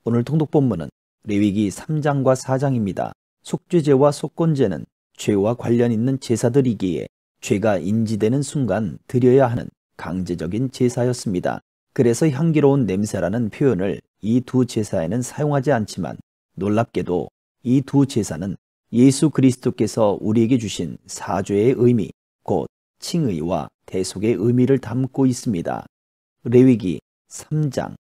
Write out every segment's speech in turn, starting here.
오늘 통독 본문은 레위기 3장과 4장입니다. 속죄제와 속건제는 죄와 관련 있는 제사들이기에 죄가 인지되는 순간 드려야 하는 강제적인 제사였습니다. 그래서 향기로운 냄새라는 표현을 이 두 제사에는 사용하지 않지만 놀랍게도 이 두 제사는 예수 그리스도께서 우리에게 주신 사죄의 의미, 곧 칭의와 대속의 의미를 담고 있습니다. 레위기 3장.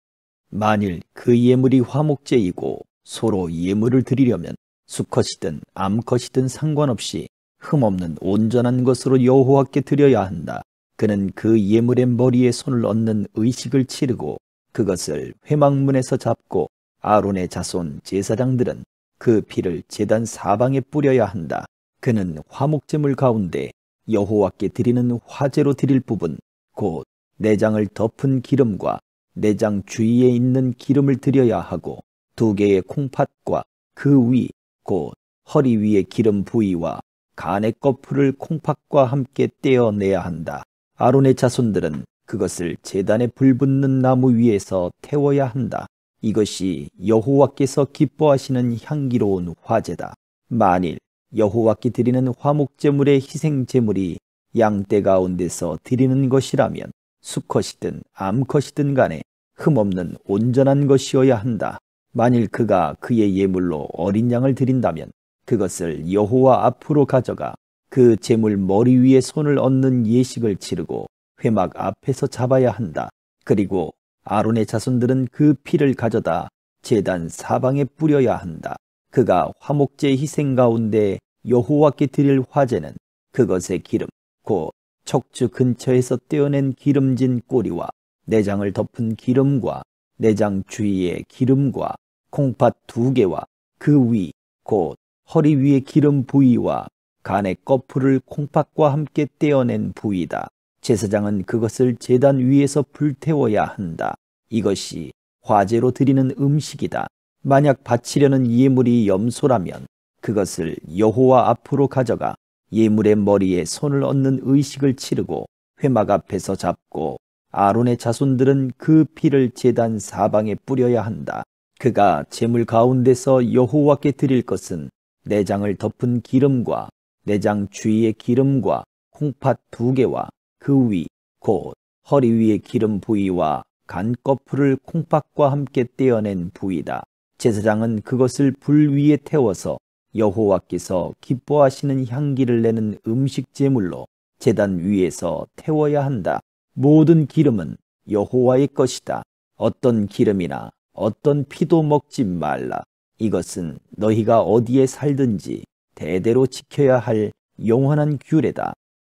만일 그 예물이 화목제이고 소로 예물을 드리려면 수컷이든 암컷이든 상관없이 흠없는 온전한 것으로 여호와께 드려야 한다. 그는 그 예물의 머리에 손을 얹는 의식을 치르고 그것을 회막문에서 잡고 아론의 자손 제사장들은 그 피를 제단 사방에 뿌려야 한다. 그는 화목제물 가운데 여호와께 드리는 화제로 드릴 부분, 곧 내장을 덮은 기름과 내장 주위에 있는 기름을 드려야 하고 2개의 콩팥과 그 위, 곧 허리 위의 기름 부위와 간의 거풀을 콩팥과 함께 떼어내야 한다. 아론의 자손들은 그것을 제단에 불붙는 나무 위에서 태워야 한다. 이것이 여호와께서 기뻐하시는 향기로운 화제다. 만일 여호와께 드리는 화목제물의 희생제물이 양떼 가운데서 드리는 것이라면 수컷이든 암컷이든 간에 흠없는 온전한 것이어야 한다. 만일 그가 그의 예물로 어린 양을 드린다면 그것을 여호와 앞으로 가져가 그 제물 머리 위에 손을 얹는 예식을 치르고 회막 앞에서 잡아야 한다. 그리고 아론의 자손들은 그 피를 가져다 제단 사방에 뿌려야 한다. 그가 화목제 희생 가운데 여호와께 드릴 화제는 그것의 기름, 곧 척추 근처에서 떼어낸 기름진 꼬리와 내장을 덮은 기름과 내장 주위의 기름과 콩팥 2개와 그 위, 곧 허리 위의 기름 부위와 간의 거풀을 콩팥과 함께 떼어낸 부위다. 제사장은 그것을 제단 위에서 불태워야 한다. 이것이 화제로 드리는 음식이다. 만약 바치려는 예물이 염소라면 그것을 여호와 앞으로 가져가 예물의 머리에 손을 얹는 의식을 치르고 회막 앞에서 잡고 아론의 자손들은 그 피를 제단 사방에 뿌려야 한다. 그가 제물 가운데서 여호와께 드릴 것은 내장을 덮은 기름과 내장 주위의 기름과 콩팥 2개와 그 위, 곧 허리 위의 기름 부위와 간 거풀을 콩팥과 함께 떼어낸 부위다. 제사장은 그것을 불 위에 태워서 여호와께서 기뻐하시는 향기를 내는 음식 제물로 제단 위에서 태워야 한다. 모든 기름은 여호와의 것이다. 어떤 기름이나 어떤 피도 먹지 말라. 이것은 너희가 어디에 살든지 대대로 지켜야 할 영원한 규례다.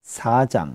4장.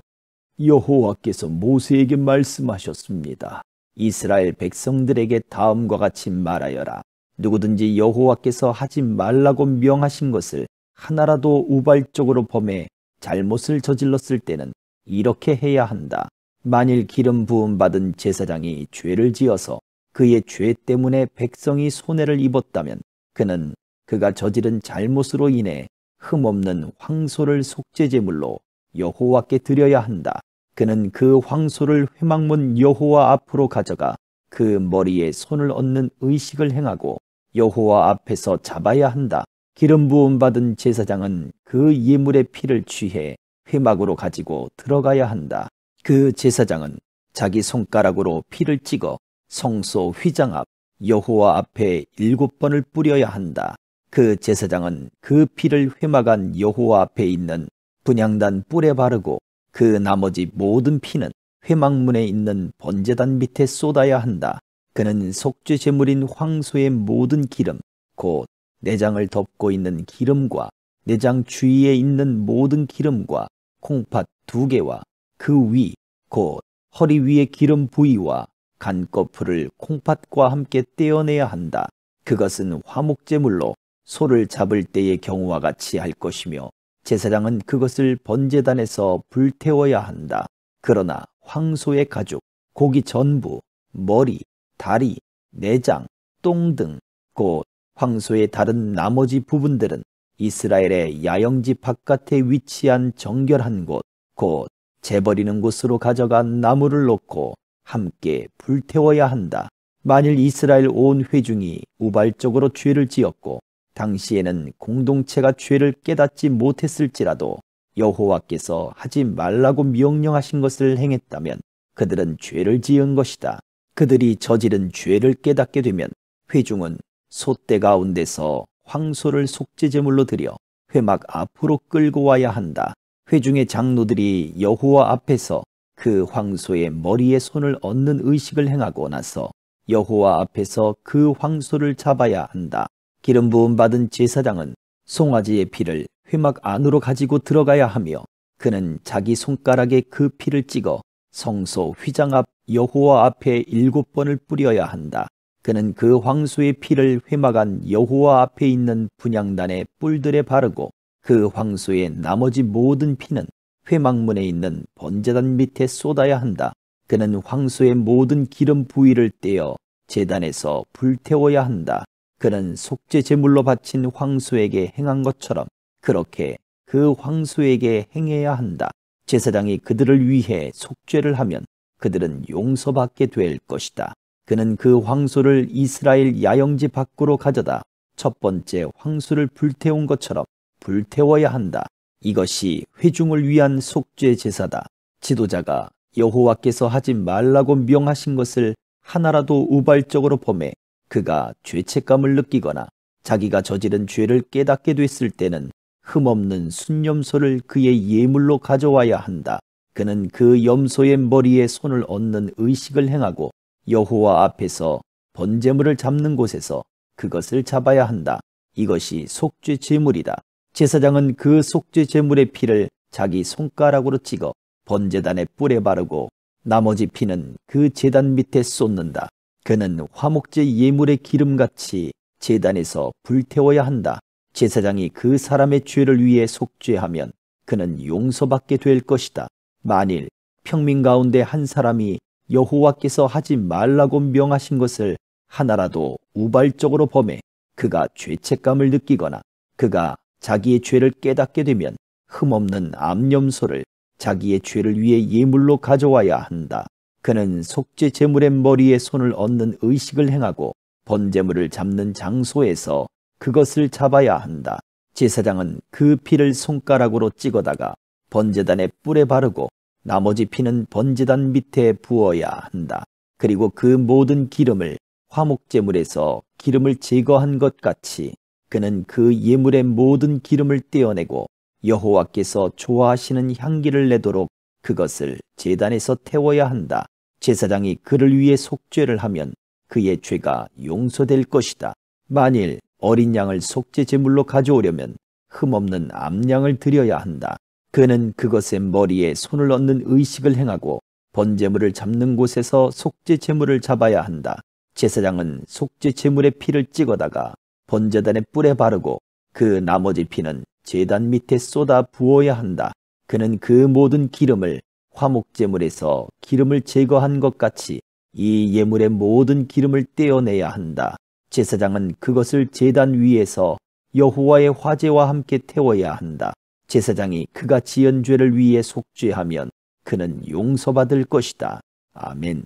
여호와께서 모세에게 말씀하셨습니다. 이스라엘 백성들에게 다음과 같이 말하여라. 누구든지 여호와께서 하지 말라고 명하신 것을 하나라도 우발적으로 범해 잘못을 저질렀을 때는 이렇게 해야 한다. 만일 기름 부음 받은 제사장이 죄를 지어서 그의 죄 때문에 백성이 손해를 입었다면 그는 그가 저지른 잘못으로 인해 흠없는 황소를 속죄제물로 여호와께 드려야 한다. 그는 그 황소를 회막문 여호와 앞으로 가져가 그 머리에 손을 얹는 의식을 행하고 여호와 앞에서 잡아야 한다. 기름 부음 받은 제사장은 그 예물의 피를 취해 회막으로 가지고 들어가야 한다. 그 제사장은 자기 손가락으로 피를 찍어 성소 휘장 앞 여호와 앞에 7번을 뿌려야 한다. 그 제사장은 그 피를 회막 안 여호와 앞에 있는 분향단 뿔에 바르고 그 나머지 모든 피는 회막문에 있는 번제단 밑에 쏟아야 한다. 그는 속죄 제물인 황소의 모든 기름, 곧 내장을 덮고 있는 기름과 내장 주위에 있는 모든 기름과 콩팥 2개와 그 위, 곧 허리 위의 기름 부위와 간거풀을 콩팥과 함께 떼어내야 한다. 그것은 화목제물로 소를 잡을 때의 경우와 같이 할 것이며 제사장은 그것을 번제단에서 불태워야 한다. 그러나 황소의 가죽, 고기 전부, 머리, 다리, 내장, 똥 등 곧 황소의 다른 나머지 부분들은 이스라엘의 야영지 바깥에 위치한 정결한 곳, 곧 재버리는 곳으로 가져간 나무를 놓고 함께 불태워야 한다. 만일 이스라엘 온 회중이 우발적으로 죄를 지었고 당시에는 공동체가 죄를 깨닫지 못했을지라도 여호와께서 하지 말라고 명령하신 것을 행했다면 그들은 죄를 지은 것이다. 그들이 저지른 죄를 깨닫게 되면 회중은 솥대 가운데서 황소를 속죄제물로 드려 회막 앞으로 끌고 와야 한다. 회중의 장로들이 여호와 앞에서 그 황소의 머리에 손을 얹는 의식을 행하고 나서 여호와 앞에서 그 황소를 잡아야 한다. 기름 부음 받은 제사장은 송아지의 피를 회막 안으로 가지고 들어가야 하며 그는 자기 손가락에 그 피를 찍어 성소 휘장 앞 여호와 앞에 7번을 뿌려야 한다. 그는 그 황소의 피를 회막 안 여호와 앞에 있는 분향단의 뿔들에 바르고 그 황소의 나머지 모든 피는 회막문에 있는 번제단 밑에 쏟아야 한다. 그는 황소의 모든 기름 부위를 떼어 제단에서 불태워야 한다. 그는 속죄 제물로 바친 황소에게 행한 것처럼 그렇게 그 황소에게 행해야 한다. 제사장이 그들을 위해 속죄를 하면 그들은 용서받게 될 것이다. 그는 그 황소를 이스라엘 야영지 밖으로 가져다 첫 번째 황소를 불태운 것처럼 불태워야 한다. 이것이 회중을 위한 속죄 제사다. 지도자가 여호와께서 하지 말라고 명하신 것을 하나라도 우발적으로 범해 그가 죄책감을 느끼거나 자기가 저지른 죄를 깨닫게 됐을 때는 흠없는 순염소를 그의 예물로 가져와야 한다. 그는 그 염소의 머리에 손을 얹는 의식을 행하고 여호와 앞에서 번제물을 잡는 곳에서 그것을 잡아야 한다. 이것이 속죄 제물이다. 제사장은 그 속죄 제물의 피를 자기 손가락으로 찍어 번제단의 뿔에 바르고 나머지 피는 그 제단 밑에 쏟는다. 그는 화목제 예물의 기름같이 제단에서 불태워야 한다. 제사장이 그 사람의 죄를 위해 속죄하면 그는 용서받게 될 것이다. 만일 평민 가운데 한 사람이 여호와께서 하지 말라고 명하신 것을 하나라도 우발적으로 범해 그가 죄책감을 느끼거나 그가 자기의 죄를 깨닫게 되면 흠없는 암염소를 자기의 죄를 위해 예물로 가져와야 한다. 그는 속죄 제물의 머리에 손을 얹는 의식을 행하고 번제물을 잡는 장소에서 그것을 잡아야 한다. 제사장은 그 피를 손가락으로 찍어다가 번제단의 뿔에 바르고 나머지 피는 번제단 밑에 부어야 한다. 그리고 그 모든 기름을 화목제물에서 기름을 제거한 것 같이 그는 그 예물의 모든 기름을 떼어내고 여호와께서 좋아하시는 향기를 내도록 그것을 제단에서 태워야 한다. 제사장이 그를 위해 속죄를 하면 그의 죄가 용서될 것이다. 만일 어린 양을 속죄 제물로 가져오려면 흠없는 암양을 드려야 한다. 그는 그것의 머리에 손을 얹는 의식을 행하고 번제물을 잡는 곳에서 속죄 제물을 잡아야 한다. 제사장은 속죄 제물의 피를 찍어다가 번제단의 뿔에 바르고 그 나머지 피는 제단 밑에 쏟아 부어야 한다. 그는 그 모든 기름을 화목제물에서 기름을 제거한 것 같이 이 예물의 모든 기름을 떼어내야 한다. 제사장은 그것을 제단 위에서 여호와의 화제와 함께 태워야 한다. 제사장이 그가 지은 죄를 위해 속죄하면 그는 용서받을 것이다. 아멘.